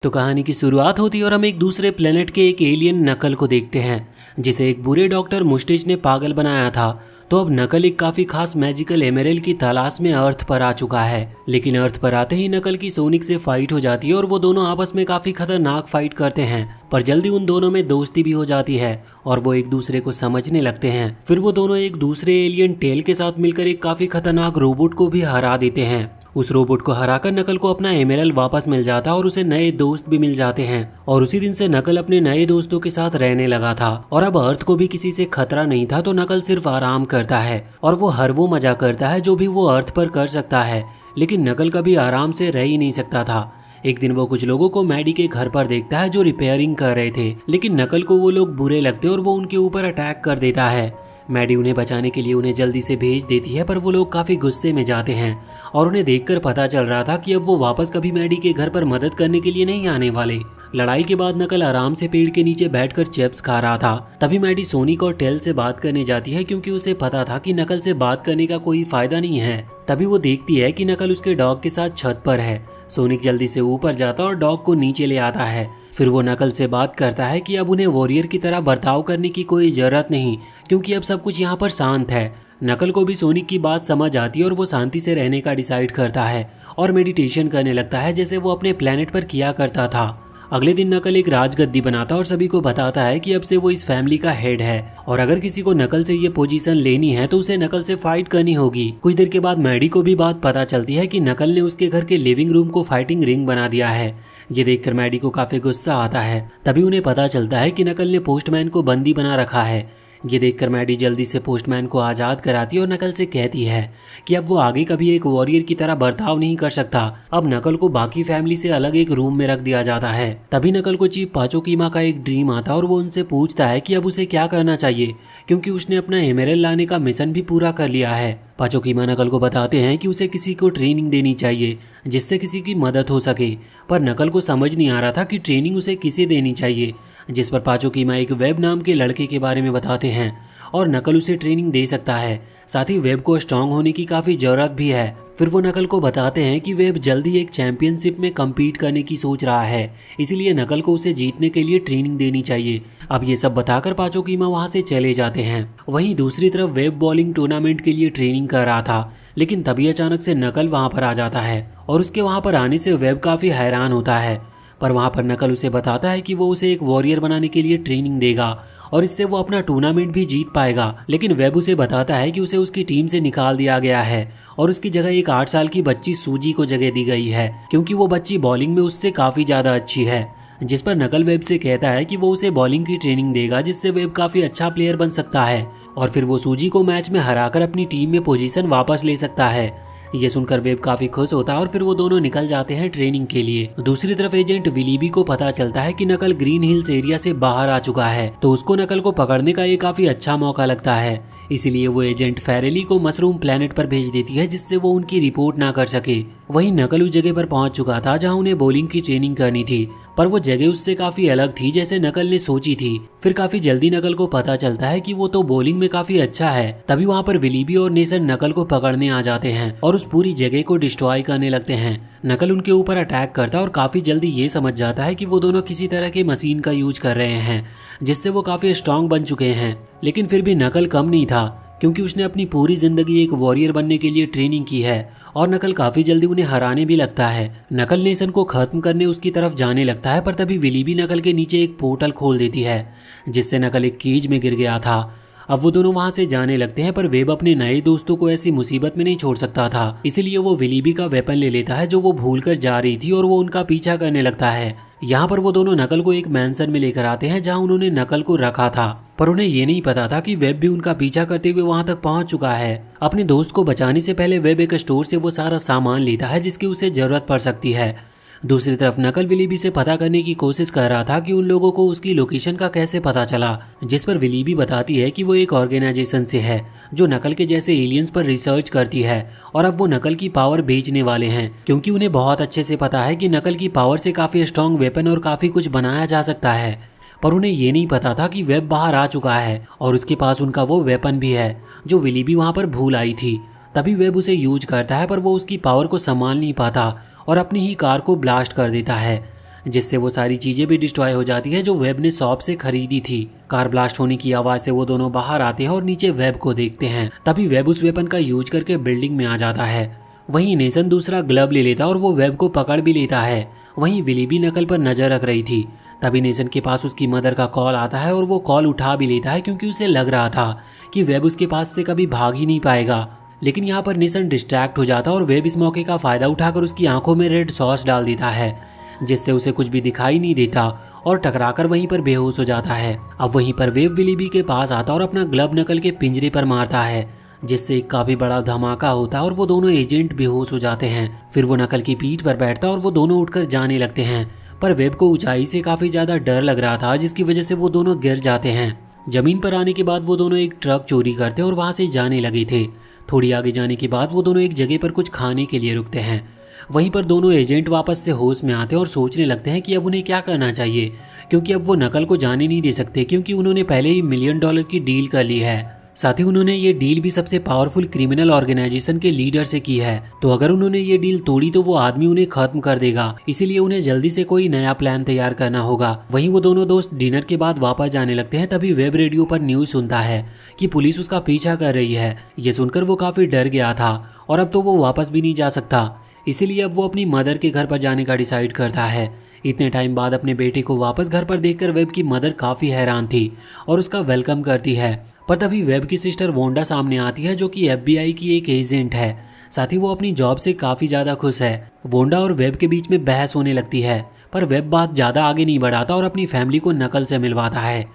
तो कहानी की शुरुआत होती है और हम एक दूसरे प्लेनेट के एक एलियन नकल को देखते हैं जिसे एक बुरे डॉक्टर मुस्टिच ने पागल बनाया था। तो अब नकल एक काफी खास मैजिकल एमेरल्ड की तलाश में अर्थ पर आ चुका है, लेकिन अर्थ पर आते ही नकल की सोनिक से फाइट हो जाती है और वो दोनों आपस में काफी खतरनाक फाइट करते हैं। पर जल्दी उन दोनों में दोस्ती भी हो जाती है और वो एक दूसरे को समझने लगते हैं। फिर वो दोनों एक दूसरे एलियन टेल के साथ मिलकर एक काफी खतरनाक रोबोट को भी हरा देते हैं। उस रोबोट को हराकर नकल को अपना एमेरल्ड वापस मिल जाता है और उसे नए दोस्त भी मिल जाते हैं। और उसी दिन से नकल अपने नए दोस्तों के साथ रहने लगा था और अब अर्थ को भी किसी से खतरा नहीं था। तो नकल सिर्फ आराम करता है और वो हर वो मजा करता है जो भी वो अर्थ पर कर सकता है, लेकिन नकल कभी आराम से रह ही नहीं सकता था। एक दिन वो कुछ लोगों को मैडी के घर पर देखता है जो रिपेयरिंग कर रहे थे, लेकिन नकल को वो लोग बुरे लगते और वो उनके ऊपर अटैक कर देता है। मैडी उन्हें बचाने के लिए उन्हें जल्दी से भेज देती है, पर वो लोग काफी गुस्से में जाते हैं और उन्हें देखकर पता चल रहा था कि अब वो वापस कभी मैडी के घर पर मदद करने के लिए नहीं आने वाले। लड़ाई के बाद नकल आराम से पेड़ के नीचे बैठकर चिप्स खा रहा था। तभी मैडी सोनिक और टेल से बात करने जाती है क्योंकि उसे पता था कि नकल से बात करने का कोई फायदा नहीं है। तभी वो देखती है कि नकल उसके डॉग के साथ छत पर है। सोनिक जल्दी से ऊपर जाता और डॉग को नीचे ले आता है। फिर वो नकल से बात करता है कि अब उन्हें वॉरियर की तरह बर्ताव करने की कोई जरूरत नहीं, क्योंकि अब सब कुछ यहाँ पर शांत है। नकल को भी सोनिक की बात समझ आती है और वो शांति से रहने का डिसाइड करता है और मेडिटेशन करने लगता है जैसे वो अपने प्लेनेट पर किया करता था। अगले दिन नकल एक राजगद्दी बनाता और सभी को बताता है कि अब से वो इस फैमिली का हेड है और अगर किसी को नकल से ये पोजीशन लेनी है तो उसे नकल से फाइट करनी होगी। कुछ देर के बाद मैडी को भी बात पता चलती है कि नकल ने उसके घर के लिविंग रूम को फाइटिंग रिंग बना दिया है। ये देखकर मैडी को काफी गुस्सा आता है। तभी उन्हें पता चलता है कि नकल ने पोस्टमैन को बंदी बना रखा है। ये देखकर मैडी जल्दी से पोस्टमैन को आज़ाद कराती है और नकल से कहती है कि अब वो आगे कभी एक वॉरियर की तरह बर्ताव नहीं कर सकता। अब नकल को बाकी फैमिली से अलग एक रूम में रख दिया जाता है। तभी नकल को चीफ पाचोकीमा का एक ड्रीम आता और वो उनसे पूछता है कि अब उसे क्या करना चाहिए, क्योंकि उसने अपना एमेरल्ड लाने का मिशन भी पूरा कर लिया है। पाचोकीमा नकल को बताते हैं कि उसे किसी को ट्रेनिंग देनी चाहिए जिससे किसी की मदद हो सके, पर नकल को समझ नहीं आ रहा था कि ट्रेनिंग उसे किसे देनी चाहिए। जिस पर पाचोकीमा एक वेब नाम के लड़के के बारे में बताते हैं और नकल उसे ट्रेनिंग दे सकता है। साथ ही वेब को स्ट्रांग होने की काफ़ी ज़रूरत भी है। फिर वो नकल को बताते हैं कि वेब जल्दी एक चैंपियनशिप में कम्पीट करने की सोच रहा है, इसीलिए नकल को उसे जीतने के लिए ट्रेनिंग देनी चाहिए। अब ये सब बताकर पाचोकीमा वहाँ से चले जाते हैं। वहीं दूसरी तरफ वेब बॉलिंग टूर्नामेंट के लिए ट्रेनिंग कर रहा था, लेकिन तभी अचानक से नकल वहाँ पर आ जाता है और उसके वहाँ पर आने से वेब काफ़ी हैरान होता है। पर वहाँ पर नकल उसे बताता है कि वो उसे एक वॉरियर बनाने के लिए ट्रेनिंग देगा और इससे वो अपना टूर्नामेंट भी जीत पाएगा। लेकिन वेब उसे बताता है कि उसे उसकी टीम से निकाल दिया गया है और उसकी जगह एक 8 साल की बच्ची सूजी को जगह दी गई है, क्योंकि वो बच्ची बॉलिंग में उससे काफ़ी ज़्यादा अच्छी है। जिस पर नकल वेब से कहता है कि वो उसे बॉलिंग की ट्रेनिंग देगा जिससे वेब काफ़ी अच्छा प्लेयर बन सकता है और फिर वो सूजी को मैच में हराकर अपनी टीम में पोजीशन वापस ले सकता है। ये सुनकर वेब काफी खुश होता है और फिर वो दोनों निकल जाते हैं ट्रेनिंग के लिए। दूसरी तरफ एजेंट विलीबी को पता चलता है कि नकल ग्रीन हिल्स एरिया से बाहर आ चुका है, तो उसको नकल को पकड़ने का ये काफी अच्छा मौका लगता है। इसीलिए वो एजेंट फेरेली को मशरूम प्लेनेट पर भेज देती है जिससे वो उनकी रिपोर्ट ना कर सके। वहीं नकल उस जगह पर पहुंच चुका था जहां उन्हें बॉलिंग की ट्रेनिंग करनी थी, पर वो जगह उससे काफी अलग थी जैसे नकल ने सोची थी। फिर काफी जल्दी नकल को पता चलता है कि वो तो बॉलिंग में काफी अच्छा है। तभी वहाँ पर विलीबी और नेसन नकल को पकड़ने आ जाते हैं और उस पूरी जगह को डिस्ट्रॉय करने लगते हैं। नकल उनके ऊपर अटैक करता है और काफी जल्दी ये समझ जाता है कि वो दोनों किसी तरह के मशीन का यूज कर रहे हैं जिससे वो काफी स्ट्रांग बन चुके हैं। लेकिन फिर भी नकल कम नहीं था, क्योंकि उसने अपनी पूरी जिंदगी एक वॉरियर बनने के लिए ट्रेनिंग की है और नकल काफी जल्दी उन्हें हराने भी लगता है। नकल नेशन को खत्म करने उसकी तरफ जाने लगता है, पर तभी विलीबी नकल के नीचे एक पोर्टल खोल देती है जिससे नकल एक केज में गिर गया था। अब वो दोनों वहां से जाने लगते हैं, पर वेब अपने नए दोस्तों को ऐसी मुसीबत में नहीं छोड़ सकता था, इसीलिए वो विलीबी का वेपन ले लेता है जो वो भूलकर जा रही थी और वो उनका पीछा करने लगता है। यहाँ पर वो दोनों नकल को एक मैंसन में लेकर आते हैं जहाँ उन्होंने नकल को रखा था, पर उन्हें ये नहीं पता था कि वेब भी उनका पीछा करते हुए वहां तक पहुंच चुका है। अपने दोस्त को बचाने से पहले वेब एक स्टोर से वो सारा सामान लेता है जिसकी उसे जरूरत पड़ सकती है। दूसरी तरफ नकल विलीबी से पता करने की कोशिश कर रहा था कि उन लोगों को उसकी लोकेशन का कैसे पता चला, जिस पर विलीबी बताती है कि वो एक ऑर्गेनाइजेशन से है जो नकल के जैसे एलियंस पर रिसर्च करती है और अब वो नकल की पावर बेचने वाले हैं, क्योंकि उन्हें बहुत अच्छे से पता है कि नकल की पावर से काफी स्ट्रॉन्ग वेपन और काफी कुछ बनाया जा सकता है। पर उन्हें ये नहीं पता था कि वेब बाहर आ चुका है और उसके पास उनका वो वेपन भी है जो विलीबी वहां पर भूल आई थी। तभी वेब उसे यूज करता है, पर वो उसकी पावर को संभाल नहीं पाता और अपनी ही कार को ब्लास्ट कर देता है। जिससे वो सारी चीजें भी डिस्ट्रॉय हो जाती है जो वेब ने शॉप से खरीदी थी। कार ब्लास्ट होने की आवाज से वो दोनों बाहर आते हैं और नीचे वेब को देखते हैं। तभी वेब उस वेपन का यूज करके बिल्डिंग में आ जाता है। वहीं नेसन दूसरा ग्लव ले लेता और वो वेब को पकड़ भी लेता है। वहीं विली भी नकल पर नजर रख रही थी। तभी नेसन के पास उसकी मदर का कॉल आता है और वो कॉल उठा भी लेता है क्योंकि उसे लग रहा था कि वेब उसके पास से कभी भाग ही नहीं पाएगा। लेकिन यहाँ पर नेसन डिस्ट्रैक्ट हो जाता और वेब इस मौके का फायदा उठाकर उसकी आंखों में रेड सॉस डाल देता है, जिससे उसे कुछ भी दिखाई नहीं देता और टकराकर वहीं पर बेहोश हो जाता है। अब वहीं पर वेब विलीबी के पास आता और अपना ग्लव नकल के पिंजरे पर मारता है, जिससे एक काफी बड़ा धमाका होता है और वो दोनों एजेंट बेहोश हो जाते हैं। फिर वो नकल की पीठ पर बैठता और वो दोनों उठकर जाने लगते हैं। पर वेब को ऊंचाई से काफी ज्यादा डर लग रहा था, जिसकी वजह से वो दोनों गिर जाते हैं। जमीन पर आने के बाद वो दोनों एक ट्रक चोरी करते और वहां से जाने लगे थे। थोड़ी आगे जाने के बाद वो दोनों एक जगह पर कुछ खाने के लिए रुकते हैं। वहीं पर दोनों एजेंट वापस से होश में आते हैं और सोचने लगते हैं कि अब उन्हें क्या करना चाहिए, क्योंकि अब वो नकल को जाने नहीं दे सकते, क्योंकि उन्होंने पहले ही $1 मिलियन की डील कर ली है। साथ ही उन्होंने ये डील भी सबसे पावरफुल क्रिमिनल ऑर्गेनाइजेशन के लीडर से की है, तो अगर उन्होंने ये डील तोड़ी तो वो आदमी उन्हें खत्म कर देगा। इसीलिए उन्हें जल्दी से कोई नया प्लान तैयार करना होगा। वहीं वो दोनों दोस्त डिनर के बाद वापस जाने लगते हैं। तभी वेब रेडियो पर न्यूज सुनता है कि पुलिस उसका पीछा कर रही है। ये सुनकर वो काफी डर गया था और अब तो वो वापस भी नहीं जा सकता। इसीलिए अब वो अपनी मदर के घर पर जाने का डिसाइड करता है। इतने टाइम बाद अपने बेटे को वापस घर पर देखकर वेब की मदर काफी हैरान थी और उसका वेलकम करती है। पर तभी वेब की सिस्टर वोंडा सामने आती है, जो कि FBI की एक एजेंट है। साथ ही वो अपनी जॉब से काफी ज्यादा खुश है। वोंडा और वेब के बीच में बहस होने लगती है, पर वेब बात ज्यादा आगे नहीं बढ़ाता और अपनी फैमिली को नकल से मिलवाता है।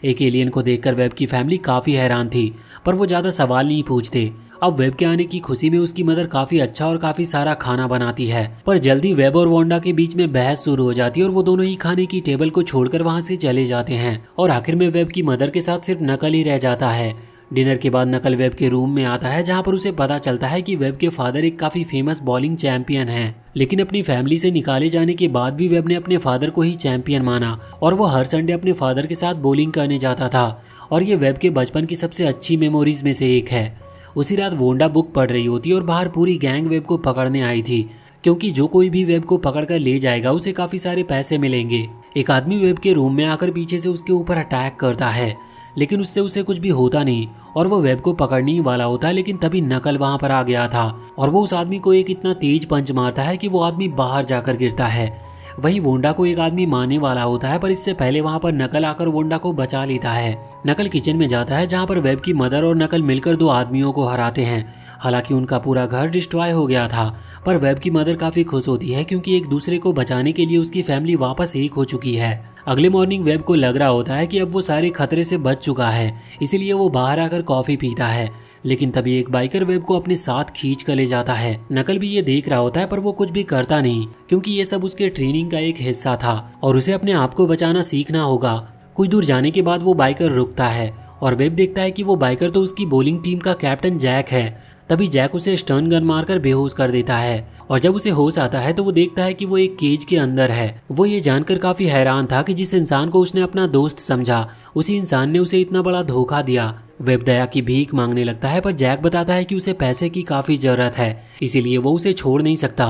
एक एलियन को देखकर वेब की फैमिली काफी हैरान थी, पर वो ज्यादा सवाल नहीं पूछते। अब वेब के आने की खुशी में उसकी मदर काफी अच्छा और काफी सारा खाना बनाती है। पर जल्दी वेब और वोंडा के बीच में बहस शुरू हो जाती है और वो दोनों ही खाने की टेबल को छोड़कर वहां से चले जाते हैं और आखिर में वेब की मदर के साथ सिर्फ नकल ही रह जाता है। डिनर के बाद नकल वेब के रूम में आता है, जहां पर उसे पता चलता है कि वेब के फादर एक काफी फेमस बॉलिंग चैंपियन हैं। लेकिन अपनी फैमिली से निकाले जाने के बाद भी वेब ने अपने फादर को ही चैंपियन माना और वो हर संडे अपने फादर के साथ बॉलिंग करने जाता था और ये वेब के बचपन की सबसे अच्छी मेमोरीज में से एक है। उसी रात वोंडा बुक पढ़ रही होती और बाहर पूरी गैंग वेब को पकड़ने आई थी, क्योंकि जो कोई भी वेब को पकड़कर ले जाएगा उसे काफी सारे पैसे मिलेंगे। एक आदमी वेब के रूम में आकर पीछे से उसके ऊपर अटैक करता है, लेकिन उससे उसे कुछ भी होता नहीं और वो वेब को पकड़ने ही वाला होता है। लेकिन तभी नकल वहां पर आ गया था और वो उस आदमी को एक इतना तेज पंच मारता है कि वो आदमी बाहर जाकर गिरता है। वहीं वोंडा को एक आदमी मारने वाला होता है, पर इससे पहले वहां पर नकल आकर वोंडा को बचा लेता है। नकल किचन में जाता है, जहां पर वेब की मदर और नकल मिलकर 2 आदमियों को हराते हैं। हालांकि उनका पूरा घर डिस्ट्रॉय हो गया था, पर वेब की मदर काफी खुश होती है क्योंकि एक दूसरे को बचाने के लिए उसकी फैमिली वापस एक हो चुकी है। अगले मॉर्निंग वेब को लग रहा होता है कि अब वो सारे खतरे से बच चुका है, इसीलिए वो बाहर आकर कॉफी पीता है। लेकिन तभी एक बाइकर वेब को अपने साथ खींच कर ले जाता है। नकल भी ये देख रहा होता है, पर वो कुछ भी करता नहीं, क्योंकि ये सब उसके ट्रेनिंग का एक हिस्सा था और उसे अपने आप को बचाना सीखना होगा। कुछ दूर जाने के बाद वो बाइकर रुकता है और वेब देखता है कि वो बाइकर तो उसकी बॉलिंग टीम का कैप्टन जैक है। तभी जैक उसे स्टन गन मारकर बेहोश कर देता है और जब उसे होश आता है तो वो देखता है कि वो एक केज के अंदर है। वो ये जानकर काफी हैरान था कि जिस इंसान को उसने अपना दोस्त समझा, उसी इंसान ने उसे इतना बड़ा धोखा दिया। वेब दया की भीख मांगने लगता है, पर जैक बताता है कि उसे पैसे की काफी जरूरत है, इसीलिए वो उसे छोड़ नहीं सकता।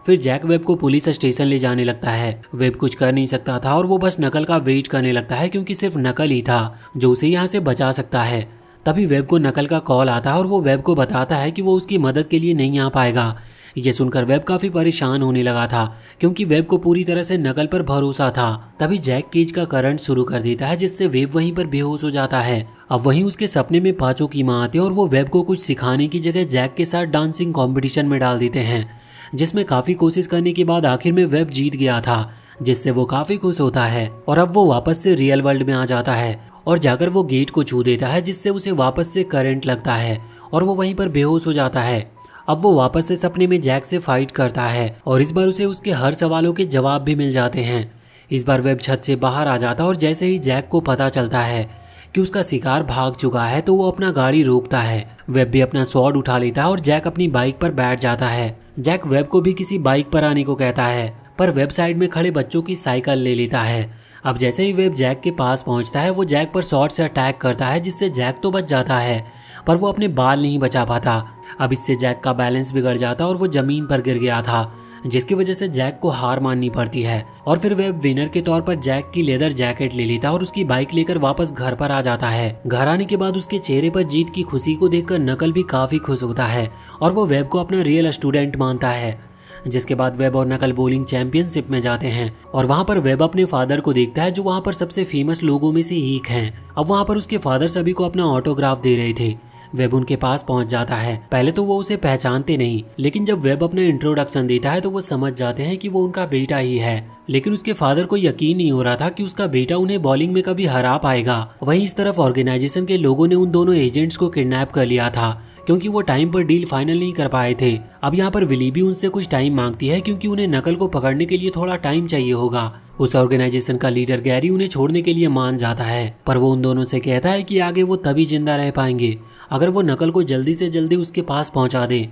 फिर जैक वेब को पुलिस स्टेशन ले जाने लगता है। वेब कुछ कर नहीं सकता था और वो बस नकल का वेट करने लगता है, क्योंकि सिर्फ नकल ही था जो उसे यहाँ से बचा सकता है। तभी वेब को नकल का कॉल आता है और वो वेब को बताता है कि वो उसकी मदद के लिए नहीं आ पाएगा। ये सुनकर वेब काफी परेशान होने लगा था, क्योंकि वेब को पूरी तरह से नकल पर भरोसा था। तभी जैक केज का करंट शुरू कर देता है, जिससे वेब वहीं पर बेहोश हो जाता है। अब वहीं उसके सपने में पांचों की मां आती है और वो वेब को कुछ सिखाने की जगह जैक के साथ डांसिंग कंपटीशन में डाल देते हैं, जिसमें काफी कोशिश करने के बाद आखिर में वेब जीत गया था, जिससे वो काफी खुश होता है और अब वो वापस से रियल वर्ल्ड में आ जाता है और जाकर वो गेट को छू देता है, जिससे उसे वापस से करंट लगता है और वो वहीं पर बेहोश हो जाता है। अब वो वापस से सपने में जैक से फाइट करता है और इस बार उसे उसके हर सवालों के जवाब भी मिल जाते हैं। इस बार वेब छत से बाहर आ जाता है और जैसे ही जैक को पता चलता है कि उसका शिकार भाग चुका है तो वो अपना गाड़ी रोकता है। वेब भी अपना स्वॉर्ड उठा लेता है और जैक अपनी बाइक पर बैठ जाता है। जैक वेब को भी किसी बाइक पर आने को कहता है, पर वेब साइड में खड़े बच्चों की साइकिल ले लेता है। अब जैसे ही वेब जैक के पास पहुंचता है, वो जैक पर शॉट से अटैक करता है, जिससे जैक तो बच जाता है, पर वो अपने बाल नहीं बचा पाता। अब इससे जैक का बैलेंस बिगड़ जाता और वो जमीन पर गिर गया था, जिसकी वजह से जैक को हार माननी पड़ती है। और फिर वेब विनर के तौर पर जैक की लेदर जैकेट ले लेता है और उसकी बाइक लेकर वापस घर पर आ जाता है। घर आने के बाद उसके चेहरे पर जीत की खुशी को देखकर नकल भी काफी खुश होता है और वो वेब को अपना रियल स्टूडेंट मानता है। जिसके बाद वेब और नकल बोलिंग चैंपियनशिप में जाते हैं और वहाँ पर वेब अपने फादर को देखता है जो वहाँ पर सबसे फेमस लोगों में से एक हैं। अब वहाँ पर उसके फादर सभी को अपना ऑटोग्राफ दे रहे थे। वेब उनके पास पहुंच जाता है। पहले तो वो उसे पहचानते नहीं, लेकिन जब वेब अपना इंट्रोडक्शन देता है तो वो समझ जाते हैं कि वो उनका बेटा ही है। लेकिन उसके फादर को यकीन नहीं हो रहा था कि उसका बेटा उन्हें बॉलिंग में कभी हरा पाएगा। वहीं इस तरफ ऑर्गेनाइजेशन के लोगों ने उन दोनों एजेंट्स को किडनैप कर लिया था क्योंकि वो टाइम पर डील फाइनल नहीं कर पाए थे। अब यहाँ पर विली भी उनसे कुछ टाइम मांगती है क्योंकि उन्हें नकल को पकड़ने के लिए थोड़ा टाइम चाहिए होगा। उस ऑर्गेनाइजेशन का लीडर गैरी उन्हें छोड़ने के लिए मान जाता है, पर वो उन दोनों से कहता है कि आगे वो तभी जिंदा रह पाएंगे अगर वो नकल को जल्दी से जल्दी उसके पास पहुंचा दे।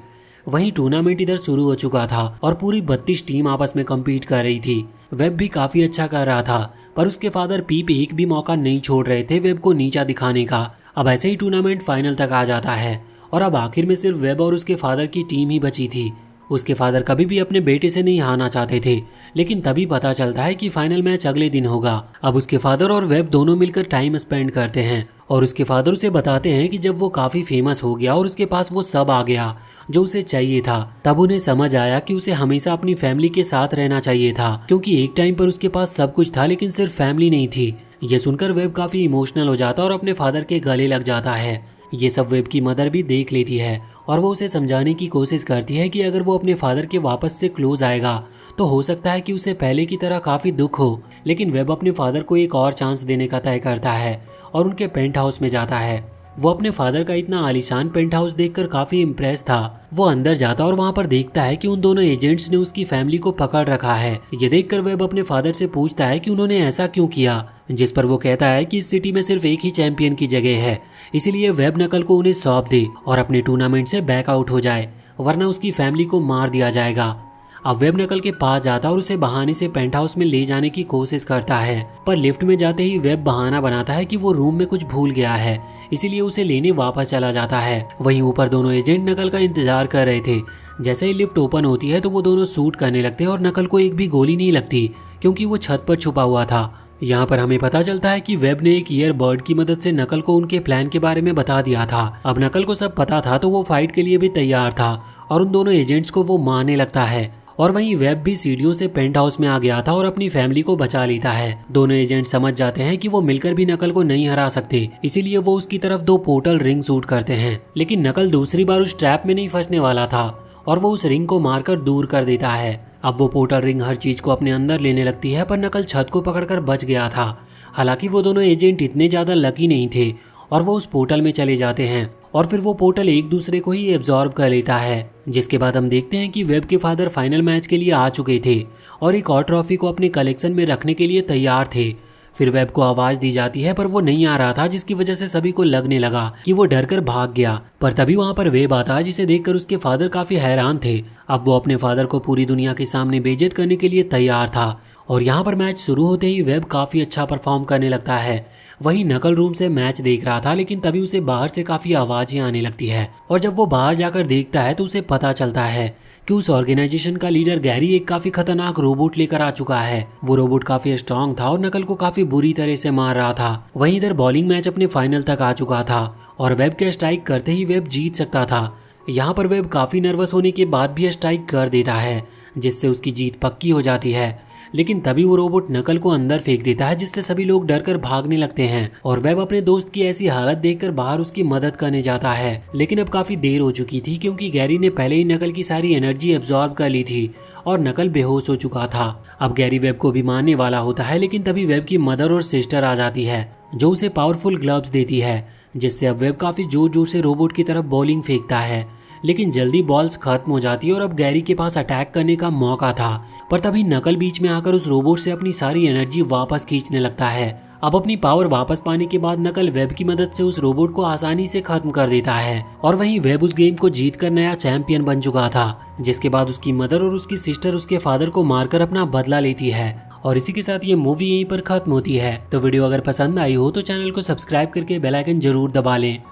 वहीं टूर्नामेंट इधर शुरू हो चुका था और पूरी 32 टीम आपस में कम्पीट कर रही थी। वेब भी काफी अच्छा कर रहा था, पर उसके फादर पीप एक भी मौका नहीं छोड़ रहे थे वेब को नीचा दिखाने का। अब ऐसे ही टूर्नामेंट फाइनल तक आ जाता है और अब आखिर में सिर्फ वेब और उसके फादर की टीम ही बची थी। उसके फादर कभी भी अपने बेटे से नहीं हारना चाहते थे, लेकिन तभी पता चलता है कि फाइनल मैच अगले दिन होगा। अब उसके फादर और वेब दोनों मिलकर टाइम स्पेंड करते हैं और उसके फादर उसे बताते हैं कि जब वो काफी फेमस हो गया और उसके पास वो सब आ गया जो उसे चाहिए था, तब उन्हें समझ आया कि उसे हमेशा अपनी फैमिली के साथ रहना चाहिए था, क्योंकि एक टाइम पर उसके पास सब कुछ था लेकिन सिर्फ फैमिली नहीं थी। ये सुनकर वेब काफी इमोशनल हो जाता और अपने फादर के गले लग जाता है। ये सब वेब की मदर भी देख लेती है और वो उसे समझाने की कोशिश करती है कि अगर वो अपने फादर के वापस से क्लोज आएगा तो हो सकता है कि उसे पहले की तरह काफी दुख हो। लेकिन वेब अपने फादर को एक और चांस देने का तय करता है और उनके पेंट हाउस में जाता है। वो अपने फादर का इतना आलीशान पेंट हाउस देखकर काफी इम्प्रेस था। वो अंदर जाता और वहाँ पर देखता है कि उन दोनों एजेंट्स ने उसकी फैमिली को पकड़ रखा है। ये देखकर वेब अपने फादर से पूछता है कि उन्होंने ऐसा क्यों किया, जिस पर वो कहता है कि इस सिटी में सिर्फ एक ही चैंपियन की जगह है, इसीलिए वेब नकल को उन्हें सौंप दे और अपने टूर्नामेंट से बैक आउट हो जाए, वरना उसकी फैमिली को मार दिया जाएगा। अब वेब नकल के पास जाता और उसे बहाने से पेंट हाउस में ले जाने की कोशिश करता है, पर लिफ्ट में जाते ही वेब बहाना बनाता है कि वो रूम में कुछ भूल गया है, इसीलिए उसे लेने वापस चला जाता है। वहीं ऊपर दोनों एजेंट नकल का इंतजार कर रहे थे। जैसे ही लिफ्ट ओपन होती है तो वो दोनों शूट करने लगते हैं और नकल को एक भी गोली नहीं लगती क्योंकि वो छत पर छुपा हुआ था। यहाँ पर हमें पता चलता है कि वेब ने एक ईयरबर्ड की मदद से नकल को उनके प्लान के बारे में बता दिया था। अब नकल को सब पता था तो वो फाइट के लिए भी तैयार था और उन दोनों एजेंट्स को वो मारने लगता है। और वहीं वेब भी सीढ़ियों से पेंट हाउस में आ गया था और अपनी फैमिली को बचा लेता है। दोनों एजेंट समझ जाते हैं कि वो मिलकर भी नकल को नहीं हरा सकते, इसीलिए वो उसकी तरफ 2 पोर्टल रिंग शूट करते हैं। लेकिन नकल दूसरी बार उस ट्रैप में नहीं फंसने वाला था और वो उस रिंग को मारकर दूर कर देता है। अब वो पोर्टल रिंग हर चीज को अपने अंदर लेने लगती है, पर नकल छत को पकड़कर बच गया था। हालांकि वो दोनों एजेंट इतने ज्यादा लकी नहीं थे और वो उस पोर्टल में चले जाते हैं और फिर वो पोर्टल एक दूसरे को ही एब्जॉर्ब कर लेता है। जिसके बाद हम देखते हैं कि वेब के फादर फाइनल मैच के लिए आ चुके थे और एक और ट्रॉफी को अपने कलेक्शन में रखने के लिए तैयार थे। फिर वेब को आवाज दी जाती है पर वो नहीं आ रहा था, जिसकी वजह से सभी को लगने लगा कि वो डर कर भाग गया। पर तभी वहाँ पर वेब आता है जिसे देखकर उसके फादर काफी हैरान थे। अब वो अपने फादर को पूरी दुनिया के सामने बेइज्जत करने के लिए तैयार था और यहाँ पर मैच शुरू होते ही वेब काफी अच्छा परफॉर्म करने लगता है। वहीं नकल रूम से मैच देख रहा था, लेकिन तभी उसे बाहर से काफी आवाजें आने लगती है और जब वो बाहर जाकर देखता है तो उसे पता चलता है कि उस ऑर्गेनाइजेशन का लीडर गैरी एक काफी खतरनाक रोबोट लेकर आ चुका है। वो रोबोट काफी स्ट्रांग था और नकल को काफी बुरी तरह से मार रहा था। वहीं इधर बॉलिंग मैच अपने फाइनल तक आ चुका था और वेब के स्ट्राइक करते ही वेब जीत सकता था। यहाँ पर वेब काफी नर्वस होने के बाद भी स्ट्राइक कर देता है, जिससे उसकी जीत पक्की हो जाती है। लेकिन तभी वो रोबोट नकल को अंदर फेंक देता है, जिससे सभी लोग डरकर भागने लगते हैं और वेब अपने दोस्त की ऐसी हालत देखकर बाहर उसकी मदद करने जाता है। लेकिन अब काफी देर हो चुकी थी क्योंकि गैरी ने पहले ही नकल की सारी एनर्जी एब्जॉर्ब कर ली थी और नकल बेहोश हो चुका था। अब गैरी वेब को भी मारने वाला होता है, लेकिन तभी वेब की मदर और सिस्टर आ जाती है जो उसे पावरफुल ग्लव्स देती है, जिससे अब वेब काफी जोर जोर से रोबोट की तरफ बॉलिंग फेंकता है। लेकिन जल्दी बॉल्स खत्म हो जाती है और अब गैरी के पास अटैक करने का मौका था, पर तभी नकल बीच में आकर उस रोबोट से अपनी सारी एनर्जी वापस खींचने लगता है। अब अपनी पावर वापस पाने के बाद नकल वेब की मदद से उस रोबोट को आसानी से खत्म कर देता है और वहीं वेब उस गेम को जीतकर नया चैंपियन बन चुका था। जिसके बाद उसकी मदर और उसकी सिस्टर उसके फादर को मारकर अपना बदला लेती है और इसी के साथ ये मूवी यहीं पर खत्म होती है। तो वीडियो अगर पसंद आई हो तो चैनल को सब्सक्राइब करके बेल आइकन जरूर दबा लें।